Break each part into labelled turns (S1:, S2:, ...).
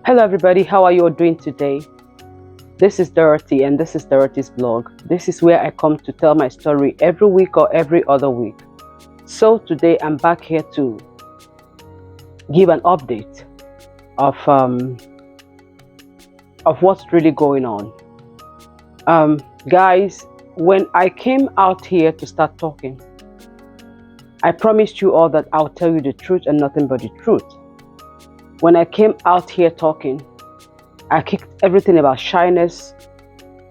S1: Hello everybody, how are you all doing today? This is Dorothy and this is Dorothy's blog. This is where I come to tell my story every week or every other week. So today I'm back here to give an update of what's really going on. Guys, when I came out here to start talking, I promised you all that I'll tell you the truth and nothing but the truth. When I came out here talking, I kicked everything about shyness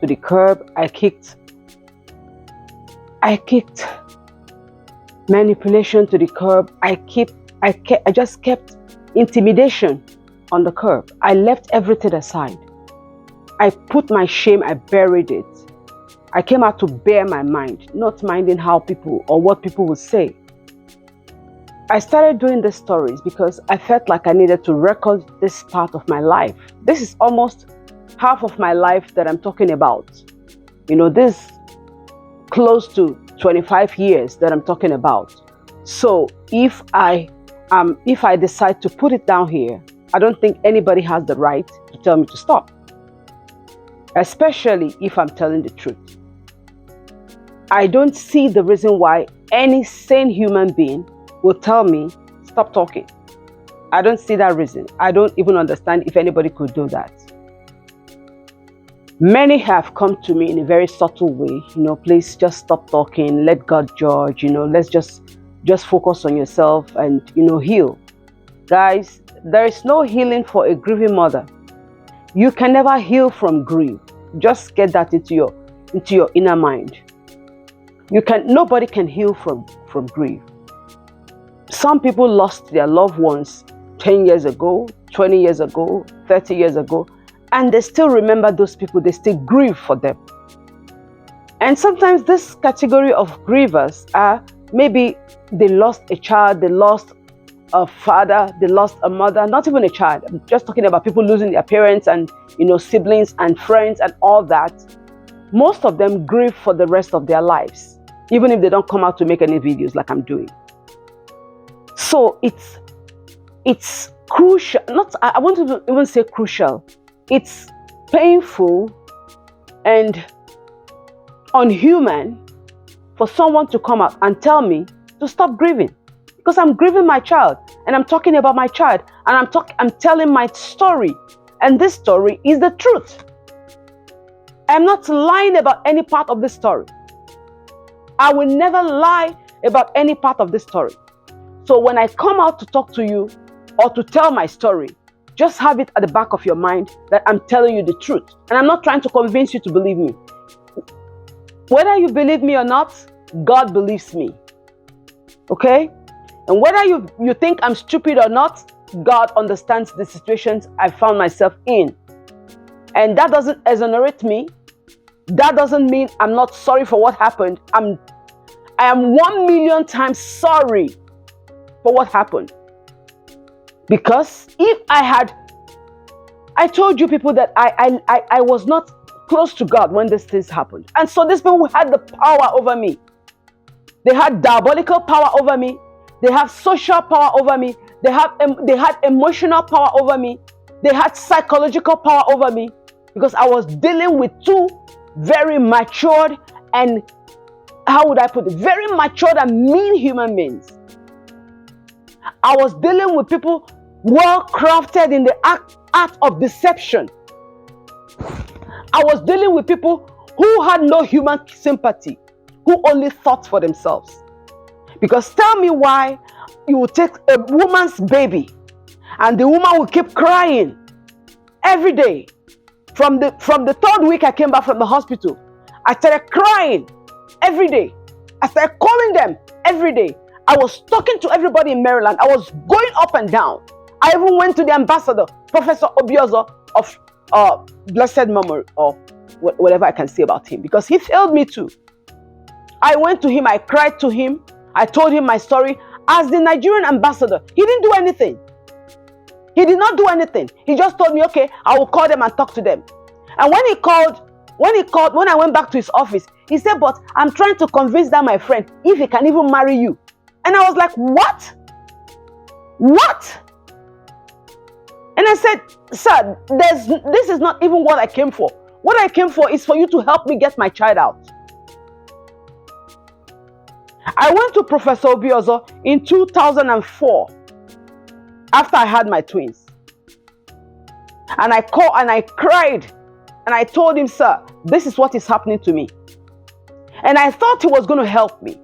S1: to the curb. I kicked manipulation to the curb. I just kept intimidation on the curb. I left everything aside. I put my shame, I buried it. I came out to bare my mind, not minding how people or what people would say. I started doing these stories because I felt like I needed to record this part of my life. This is almost half of my life that I'm talking about. This close to 25 years that I'm talking about. So if I decide to put it down here, I don't think anybody has the right to tell me to stop. Especially if I'm telling the truth. I don't see the reason why any sane human being will tell me, stop talking. I don't see that reason. I don't even understand if anybody could do that. Many have come to me in a very subtle way, please just stop talking, let God judge, let's just focus on yourself and, heal. Guys, there is no healing for a grieving mother. You can never heal from grief. Just get that into your inner mind. Nobody can heal from grief. Some people lost their loved ones 10 years ago, 20 years ago, 30 years ago, and they still remember those people, they still grieve for them. And sometimes this category of grievers are maybe they lost a child, they lost a father, they lost a mother, not even a child. I'm just talking about people losing their parents and, siblings and friends and all that. Most of them grieve for the rest of their lives, even if they don't come out to make any videos like I'm doing. So it's crucial, I want to even say crucial. It's painful and unhuman for someone to come out and tell me to stop grieving. Because I'm grieving my child and I'm talking about my child and I'm telling my story. And this story is the truth. I'm not lying about any part of this story. I will never lie about any part of this story. So when I come out to talk to you or to tell my story, just have it at the back of your mind that I'm telling you the truth. And I'm not trying to convince you to believe me. Whether you believe me or not, God believes me. Okay? And whether you think I'm stupid or not, God understands the situations I found myself in. And that doesn't exonerate me. That doesn't mean I'm not sorry for what happened. I am 1 million times sorry for what happened. Because if I told you people that I was not close to God when these things happened. And so these people had the power over me. They had diabolical power over me. They have social power over me. They had emotional power over me. They had psychological power over me. Because I was dealing with two very matured and, how would I put it, very matured and mean human beings. I was dealing with people well crafted in the art of deception. I was dealing with people who had no human sympathy, who only thought for themselves. Because tell me why you will take a woman's baby and the woman will keep crying every day. From the third week I came back from the hospital, I started crying every day. I started calling them every day. I was talking to everybody in Maryland. I was going up and down. I even went to the ambassador, Professor Obiozo of blessed memory, or whatever I can say about him, because he failed me too. I went to him, I cried to him, I told him my story. As the Nigerian ambassador, he didn't do anything. He did not do anything. He just told me, okay, I will call them and talk to them. And when I went back to his office, he said, but I'm trying to convince that my friend if he can even marry you. And I was like, what? What? And I said, sir, this is not even what I came for. What I came for is for you to help me get my child out. I went to Professor Obiozo in 2004 after I had my twins. And I called and I cried and I told him, sir, this is what is happening to me. And I thought he was going to help me.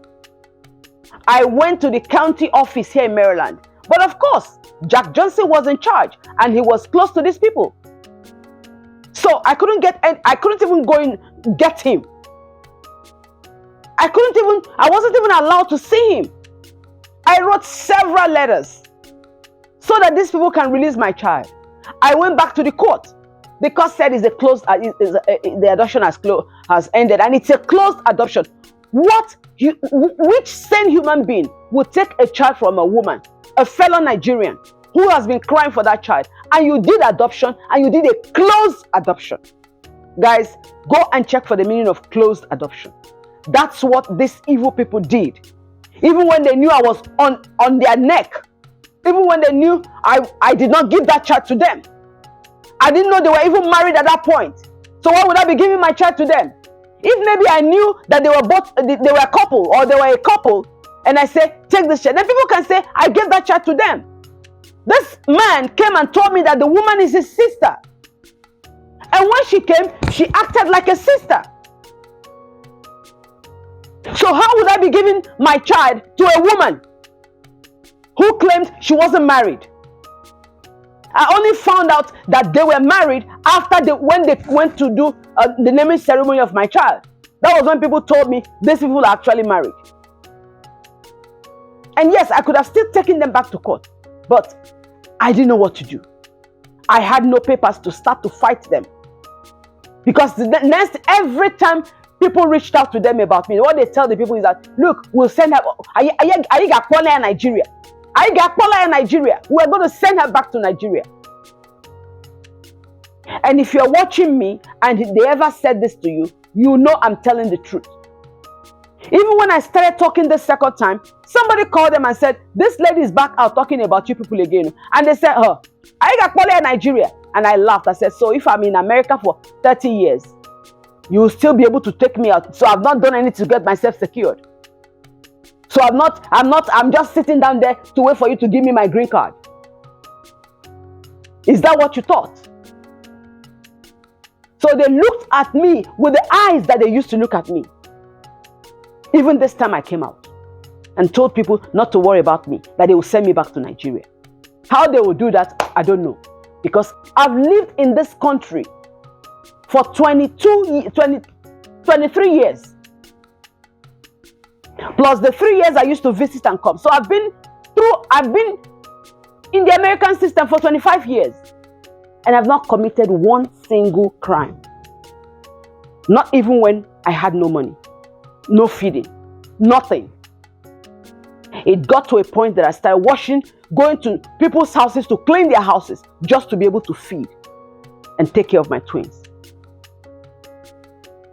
S1: I went to the county office here in Maryland. But of course, Jack Johnson was in charge and he was close to these people. So I couldn't even go and get him. I wasn't even allowed to see him. I wrote several letters so that these people can release my child. I went back to the court. The court said the adoption has ended and it's a closed adoption. Which sane human being would take a child from a woman, a fellow Nigerian who has been crying for that child, and you did adoption and you did a closed adoption? Guys, go and check for the meaning of closed adoption. That's what these evil people did. Even when they knew I was on their neck, even when they knew I did not give that child to them. I didn't know they were even married at that point. So why would I be giving my child to them? If maybe I knew that they were a couple or they were a couple, and I say, take this child, then people can say, I gave that child to them. This man came and told me that the woman is his sister. And when she came, she acted like a sister. So how would I be giving my child to a woman who claimed she wasn't married? I only found out that they were married when they went to do the naming ceremony of my child. That was when people told me these people are actually married. And yes, I could have still taken them back to court, but I didn't know what to do. I had no papers to start to fight them. Because every time people reached out to them about me, what they tell the people is that, look, we'll send her. In Nigeria. In Nigeria. We're going to send her back to Nigeria. And if you're watching me and they ever said this to you, you know I'm telling the truth. Even when I started talking the second time, somebody called them and said, this lady is back out talking about you people again. And they said, in Nigeria. And I laughed. I said, so if I'm in America for 30 years, you will still be able to take me out. So I've not done anything to get myself secured. So I'm just sitting down there to wait for you to give me my green card. Is that what you thought? So they looked at me with the eyes that they used to look at me. Even this time I came out and told people not to worry about me, that they will send me back to Nigeria. How they will do that, I don't know. Because I've lived in this country for 23 years. Plus the 3 years I used to visit and come. So I've been in the American system for 25 years. And I've not committed one single crime. Not even when I had no money. No feeding. Nothing. It got to a point that I started going to people's houses to clean their houses just to be able to feed and take care of my twins.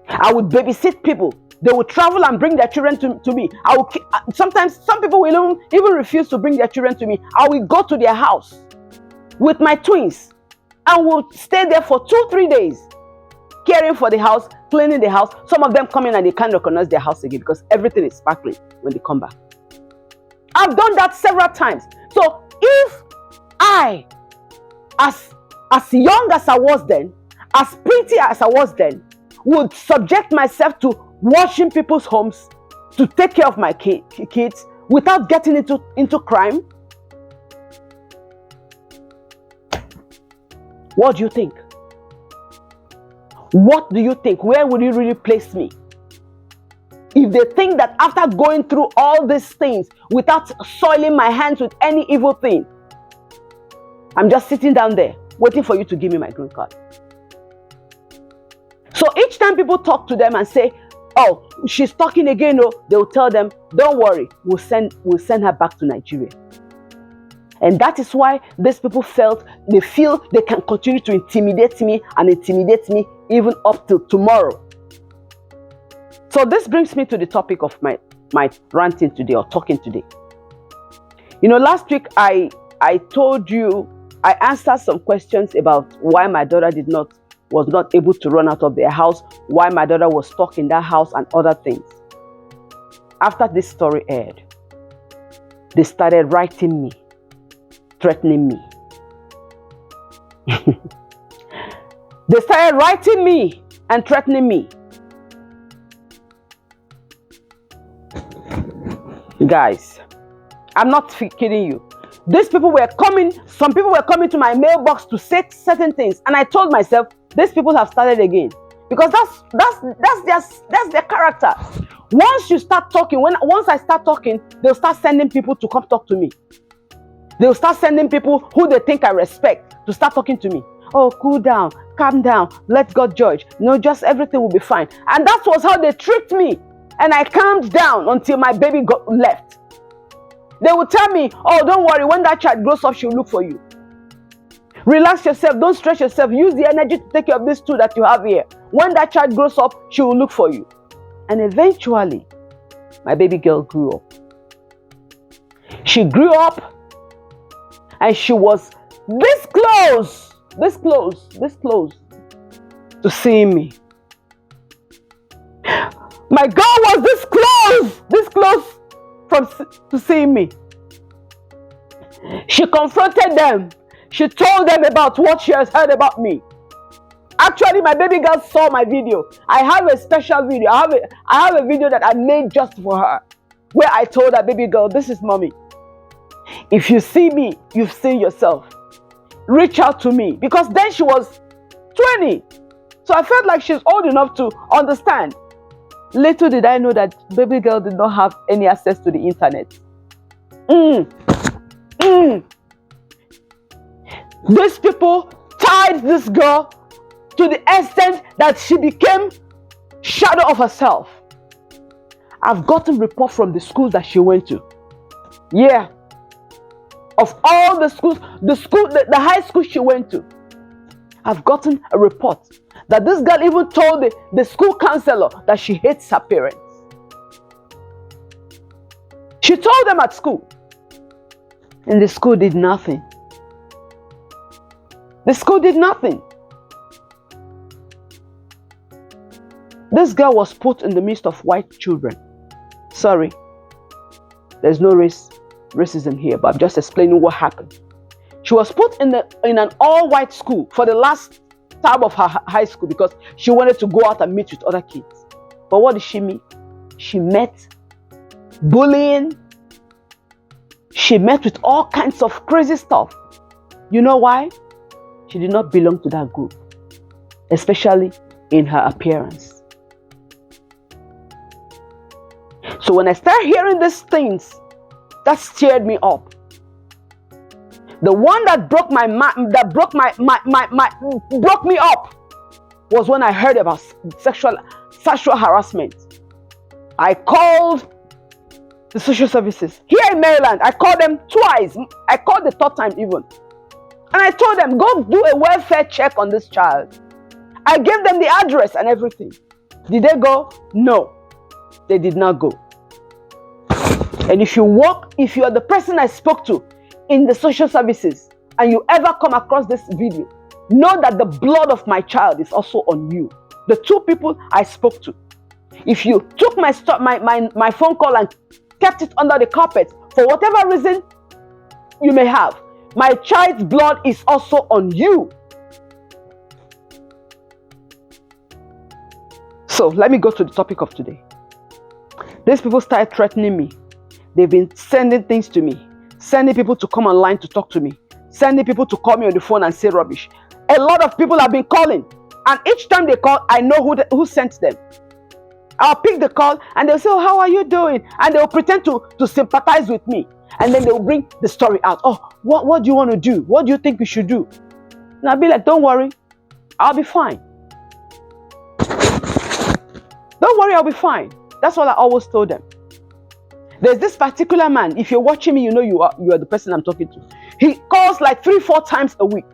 S1: I would babysit people. They would travel and bring their children to me. Sometimes some people will even refuse to bring their children to me. I will go to their house with my twins and will stay there for 2-3 days, caring for the house, cleaning the house. Some of them come in and they can't recognize their house again because everything is sparkling when they come back. I've done that several times. So if I, as young as I was then, as pretty as I was then, would subject myself to washing people's homes to take care of my kids without getting into crime, what do you think? What do you think? Where would you really place me? If they think that after going through all these things without soiling my hands with any evil thing, I'm just sitting down there waiting for you to give me my green card. So each time people talk to them and say, oh, she's talking again, they will tell them, don't worry, we'll send her back to Nigeria. And that is why these people feel they can continue to intimidate me even up till tomorrow. So this brings me to the topic of my ranting today or talking today. Last week I told you I answered some questions about why my daughter was not able to run out of their house, why my daughter was stuck in that house, and other things. After this story aired, they started writing me, threatening me. They started writing me and threatening me. Guys, I'm not kidding you. These people were coming, some people were coming to my mailbox to say certain things, and I told myself, these people have started again, because that's their character. Once you start talking, once I start talking, they'll start sending people to come talk to me. They'll start sending people who they think I respect to start talking to me. Oh, cool down, calm down, let God judge. No, just everything will be fine. And that was how they treat me. And I calmed down until my baby left. They would tell me, oh, don't worry, when that child grows up, she'll look for you. Relax yourself, don't stress yourself. Use the energy to take care of these two that you have here. When that child grows up, she will look for you. And eventually, my baby girl grew up. She grew up and she was this close to seeing me. My girl was this close to seeing me. She confronted them. She told them about what she has heard about me. Actually, my baby girl saw my video. I have a special video. I have a video that I made just for her, where I told her, baby girl, this is mommy. If you see me, you've seen yourself. Reach out to me. Because then she was 20. So I felt like she's old enough to understand. Little did I know that baby girl did not have any access to the internet. These people tied this girl to the extent that she became shadow of herself. I've gotten report from the schools that she went to. Yeah. Of all the schools, the high school she went to, I've gotten a report that this girl even told the school counselor that she hates her parents. She told them at school. And the school did nothing. The school did nothing. This girl was put in the midst of white children. Sorry, there's no racism here, but I'm just explaining what happened. She was put in an all-white school for the last term of her high school because she wanted to go out and meet with other kids. But what did she meet? She met bullying. She met with all kinds of crazy stuff. You know why? She did not belong to that group, especially in her appearance. So when I started hearing these things, that stirred me up. The one that broke me up was when I heard about sexual harassment. I called the social services here in Maryland. I called them twice. I called the third time even. And I told them, go do a welfare check on this child. I gave them the address and everything. Did they go? No, they did not go. And if you are the person I spoke to in the social services and you ever come across this video, know that the blood of my child is also on you. The two people I spoke to. If you took my phone call and kept it under the carpet for whatever reason you may have, my child's blood is also on you. So let me go to the topic of today. These people started threatening me. They've been sending things to me, sending people to come online to talk to me, sending people to call me on the phone and say rubbish. A lot of people have been calling, and each time they call, I know who sent them. I'll pick the call and they'll say, oh, how are you doing? And they'll pretend to sympathize with me. And then they'll bring the story out. Oh, what do you want to do? What do you think we should do? And I'll be like, don't worry, I'll be fine. Don't worry, I'll be fine. That's what I always told them. There's this particular man, if you're watching me, you know you are the person I'm talking to. He calls like 3-4 times a week.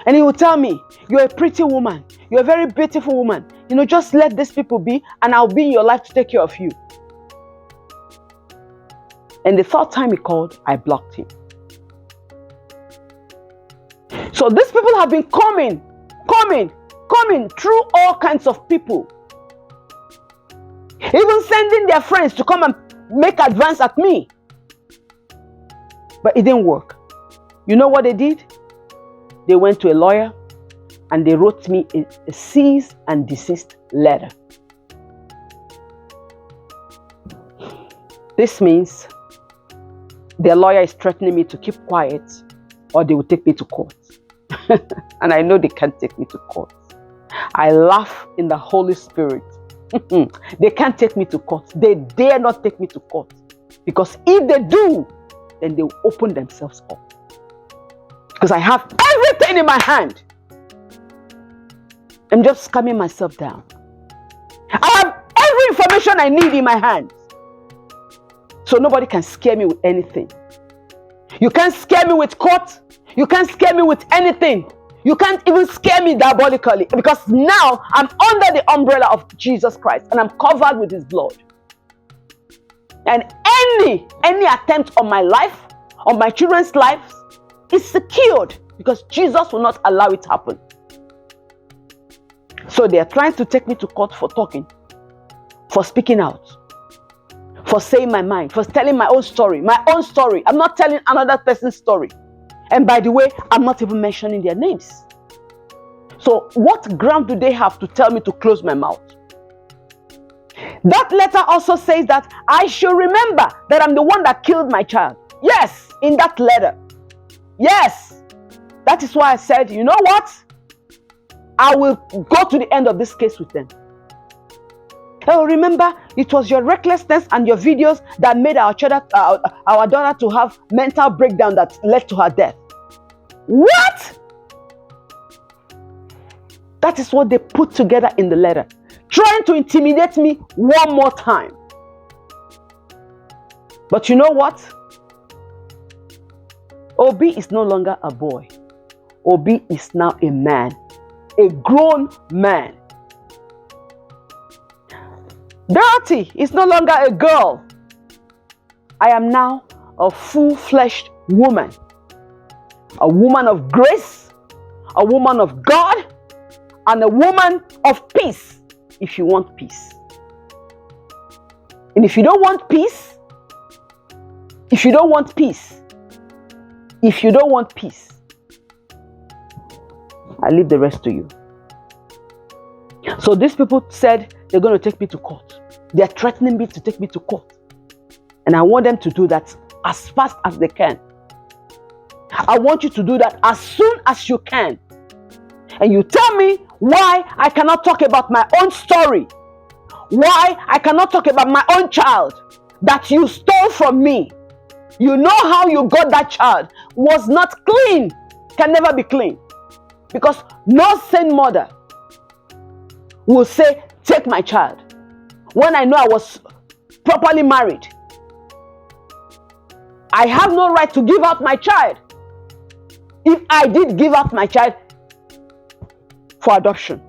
S1: And he will tell me, you're a pretty woman. You're a very beautiful woman. You know, just let these people be and I'll be in your life to take care of you. And the third time he called, I blocked him. So these people have been coming through all kinds of people. Even sending their friends to come and make advance at me. But it didn't work. You know what they did? They went to a lawyer and they wrote me a cease and desist letter. This means their lawyer is threatening me to keep quiet or they will take me to court. And I know they can't take me to court. I laugh in the Holy Spirit. They can't take me to court. They dare not take me to court. Because if they do, then they will open themselves up. Because I have everything in my hand. I'm just calming myself down. I have every information I need in my hand. So nobody can scare me with anything. You can't scare me with court. You can't scare me with anything. You can't even scare me diabolically, because now I'm under the umbrella of Jesus Christ and I'm covered with his blood. And any attempt on my life, on my children's lives, is secured because Jesus will not allow it to happen. So they are trying to take me to court for talking, for speaking out, for saying my mind, for telling my own story. My own story. I'm not telling another person's story. And by the way, I'm not even mentioning their names. So what ground do they have to tell me to close my mouth? That letter also says that I should remember that I'm the one that killed my child. Yes, in that letter. Yes. That is why I said, you know what? I will go to the end of this case with them. Oh, remember, it was your recklessness and your videos that made our daughter to have mental breakdown that led to her death. What? That is what they put together in the letter, trying to intimidate me one more time. But you know what? Obi is no longer a boy. Obi is now a man, a grown man. Dorothy is no longer a girl. I am now a full-fleshed woman. A woman of grace, a woman of God, and a woman of peace, if you want peace. And if you don't want peace, if you don't want peace, I leave the rest to you. So these people said they're going to take me to court. They're threatening me to take me to court. And I want them to do that as fast as they can. I want you to do that as soon as you can. And you tell me why I cannot talk about my own story. Why I cannot talk about my own child that you stole from me. You know how you got that child. Was not clean. Can never be clean. Because no sane mother will say, take my child. When I know I was properly married. I have no right to give out my child. If I did give out my child for adoption.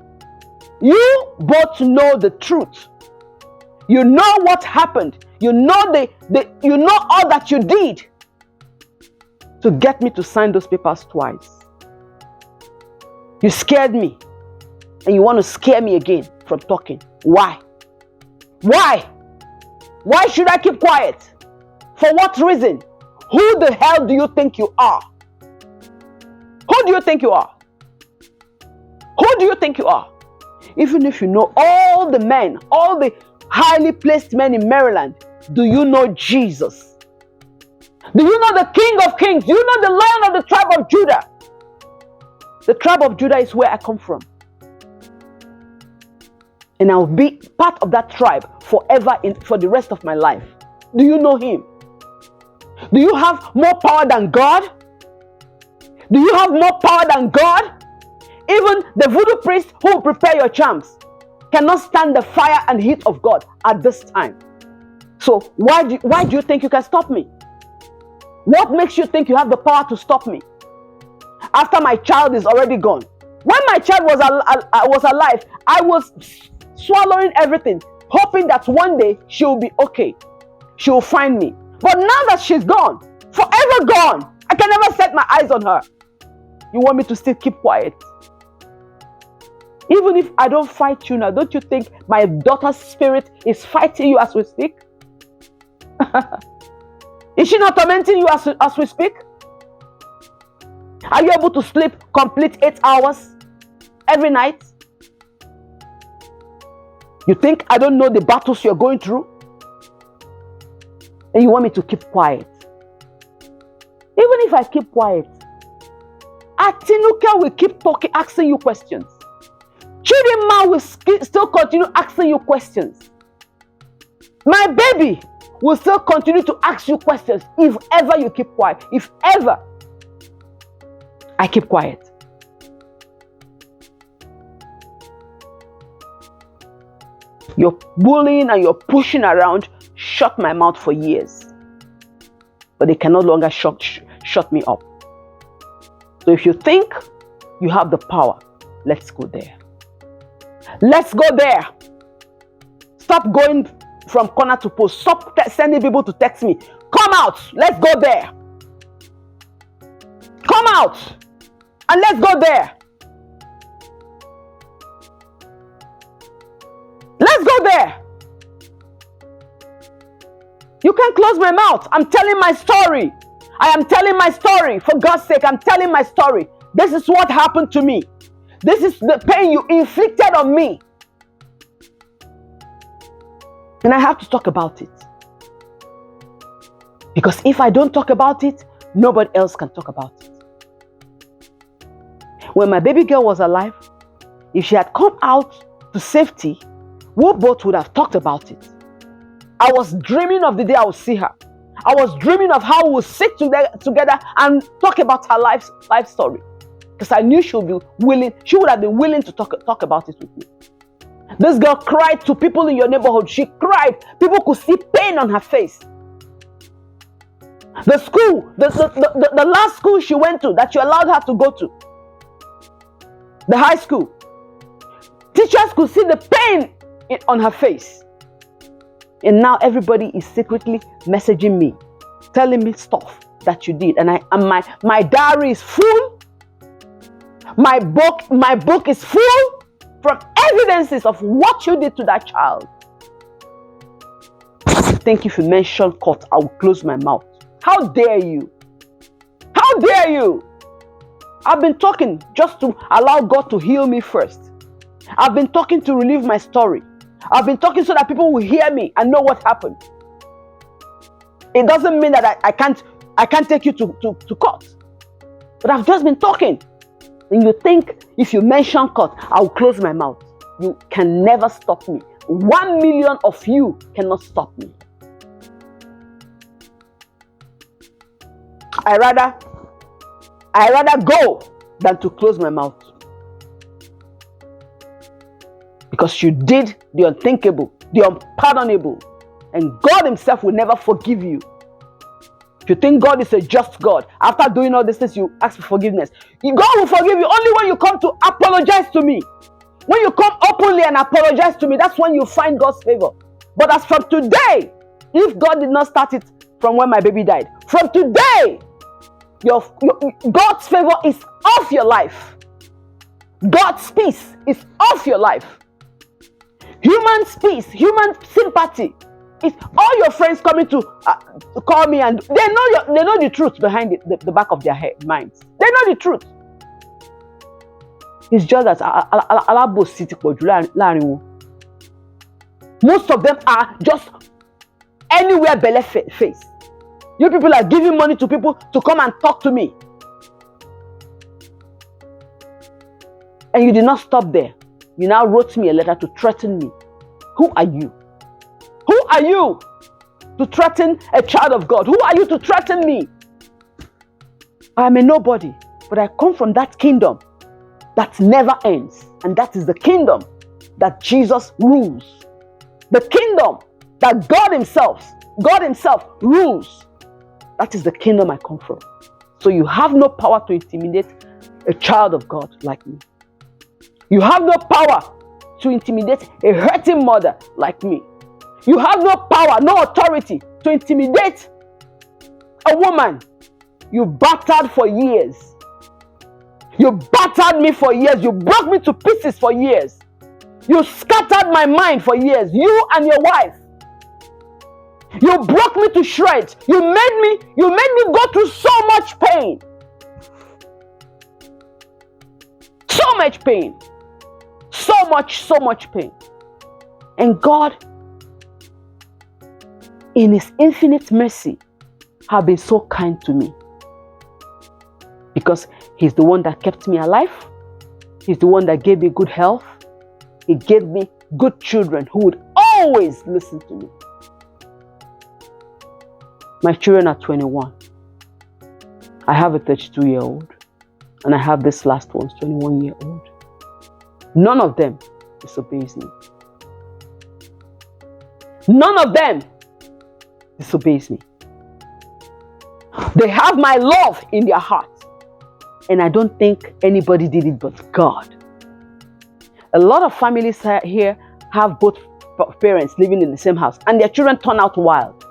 S1: You both know the truth. You know what happened. You know you know all that you did to get me to sign those papers twice. You scared me. And you want to scare me again from talking. Why? Why? Why should I keep quiet? For what reason? Who the hell do you think you are? Who do you think you are? Who do you think you are? Even if you know all the men, all the highly placed men in Maryland, do you know Jesus? Do you know the King of Kings? Do you know the Lion of the tribe of Judah? The tribe of Judah is where I come from. And I'll be part of that tribe forever for the rest of my life. Do you know him? Do you have more power than God? Do you have more power than God? Even the voodoo priest who will prepare your charms cannot stand the fire and heat of God at this time. So why do you think you can stop me? What makes you think you have the power to stop me? After my child is already gone. When my child was alive, I was swallowing everything, hoping that one day she will be okay. She will find me. But now that she's gone, forever gone, I can never set my eyes on her. you want me to still keep quiet? Even if I don't fight you now, don't you think my daughter's spirit is fighting you as we speak? Is she not tormenting you as we speak? Are you able to sleep complete 8 hours every night? You think I don't know the battles you're going through? And you want me to keep quiet? Even if I keep quiet, Atinuka will keep talking, asking you questions. Chidinma will still continue asking you questions. My baby will still continue to ask you questions if ever you keep quiet. If ever I keep quiet. You're bullying and you're pushing around, shut my mouth for years. But they can no longer shut me up. So if you think you have the power, let's go there. Let's go there. Stop going from corner to post. Stop sending people to text me. Come out. Let's go there. Come out. And let's go there. Let's go there. You can close my mouth. I'm telling my story. I am telling my story. For God's sake, I'm telling my story. This is what happened to me. This is the pain you inflicted on me. And I have to talk about it. Because if I don't talk about it, nobody else can talk about it. When my baby girl was alive, if she had come out to safety, we both would have talked about it. I was dreaming of the day I would see her. I was dreaming of how we would sit together and talk about her life story. Because I knew she would have been willing to talk about it with me. This girl cried to people in your neighborhood. She cried. People could see pain on her face. The school, the last school she went to that you allowed her to go to, the high school, teachers could see the pain on her face. And now everybody is secretly messaging me, telling me stuff that you did. And my diary is full. My book is full from evidences of what you did to that child. I think if you mention court, I will close my mouth. How dare you? How dare you? I've been talking just to allow God to heal me first. I've been talking to relieve my story. I've been talking so that people will hear me and know what happened. It doesn't mean that I can't take you to court. But I've just been talking. And you think if you mention court, I'll close my mouth. You can never stop me. 1 million of you cannot stop me. I rather go than to close my mouth. Because you did the unthinkable, the unpardonable, and God himself will never forgive you. If you think God is a just God, after doing all these things, you ask for forgiveness. God will forgive you only when you come to apologize to me. When you come openly and apologize to me, that's when you find God's favor. But as from today, if God did not start it from when my baby died, from today, God's favor is off your life. God's peace is off your life. Human peace, human sympathy. It's all your friends coming to call me, and they know the truth behind the back of their minds. They know the truth. It's just that most of them are just anywhere belly face. You people are giving money to people to come and talk to me. And you did not stop there. You now wrote me a letter to threaten me. Who are you? Who are you to threaten a child of God? Who are you to threaten me? I am a nobody, but I come from that kingdom that never ends. And that is the kingdom that Jesus rules. The kingdom that God himself rules. That is the kingdom I come from. So you have no power to intimidate a child of God like me. You have no power to intimidate a hurting mother like me. You have no power, no authority to intimidate a woman you battered for years. You battered me for years. You broke me to pieces for years. You scattered my mind for years. You and your wife. You broke me to shreds. You made me go through so much pain. So much pain. So much pain. And God, in His infinite mercy, have been so kind to me. Because He's the one that kept me alive. He's the one that gave me good health. He gave me good children who would always listen to me. My children are 21. I have a 32-year-old. And I have this last one, 21-year-old. None of them disobeys me. None of them disobeys me. They have my love in their heart. And I don't think anybody did it but God. A lot of families here have both parents living in the same house and their children turn out wild.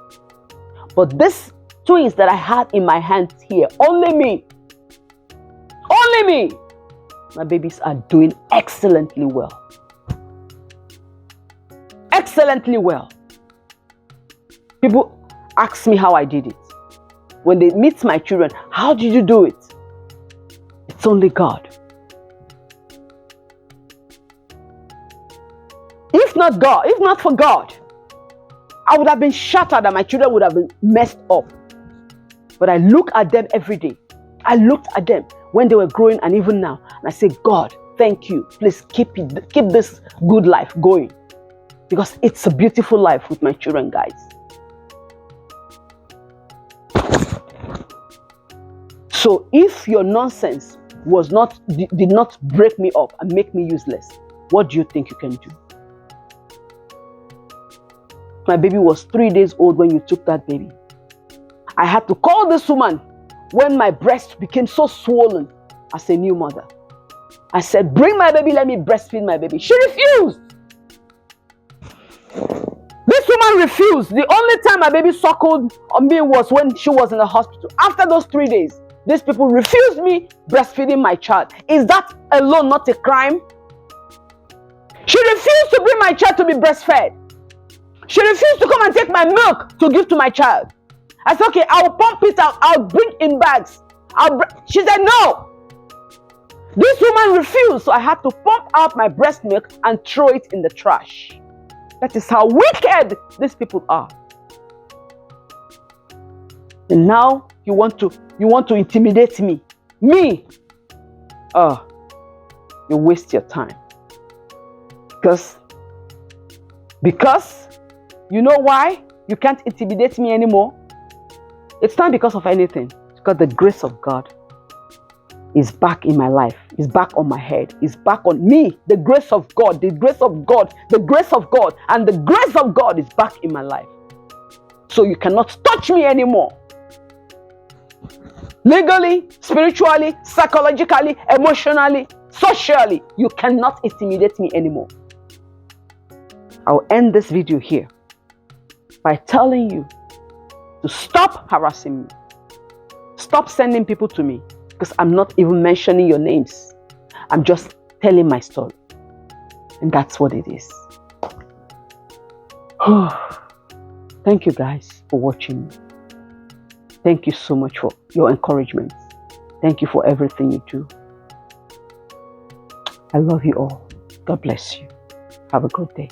S1: But these twins that I had in my hands here, only me, my babies are doing excellently well. Excellently well. People ask me how I did it. When they meet my children, how did you do it? It's only God. If not for God, I would have been shattered and my children would have been messed up. But I look at them every day. I looked at them when they were growing and even now. And I say, God, thank you. Please keep this good life going. Because it's a beautiful life with my children, guys. So if your nonsense did not break me up and make me useless, what do you think you can do? My baby was 3 days old when you took that baby. I had to call this woman when my breast became so swollen as a new mother. I said, bring my baby, let me breastfeed my baby. She refused. This woman refused. The only time my baby suckled on me was when she was in the hospital. After those 3 days, these people refused me breastfeeding my child. Is that alone not a crime? She refused to bring my child to be breastfed. She refused to come and take my milk to give to my child. I said, okay, I'll pump it out. I'll bring in bags. She said, no. This woman refused, so I had to pump out my breast milk and throw it in the trash. That is how wicked these people are. And now you want to intimidate me. Me. You waste your time. Because you know why you can't intimidate me anymore? It's not because of anything. It's because the grace of God is back in my life. Is back on my head. Is back on me. The grace of God. The grace of God. The grace of God. And the grace of God is back in my life. So you cannot touch me anymore. Legally, spiritually, psychologically, emotionally, socially, you cannot intimidate me anymore. I'll end this video here by telling you to stop harassing me. Stop sending people to me, because I'm not even mentioning your names. I'm just telling my story. And that's what it is. Thank you guys for watching me. Thank you so much for your encouragement. Thank you for everything you do. I love you all. God bless you. Have a good day.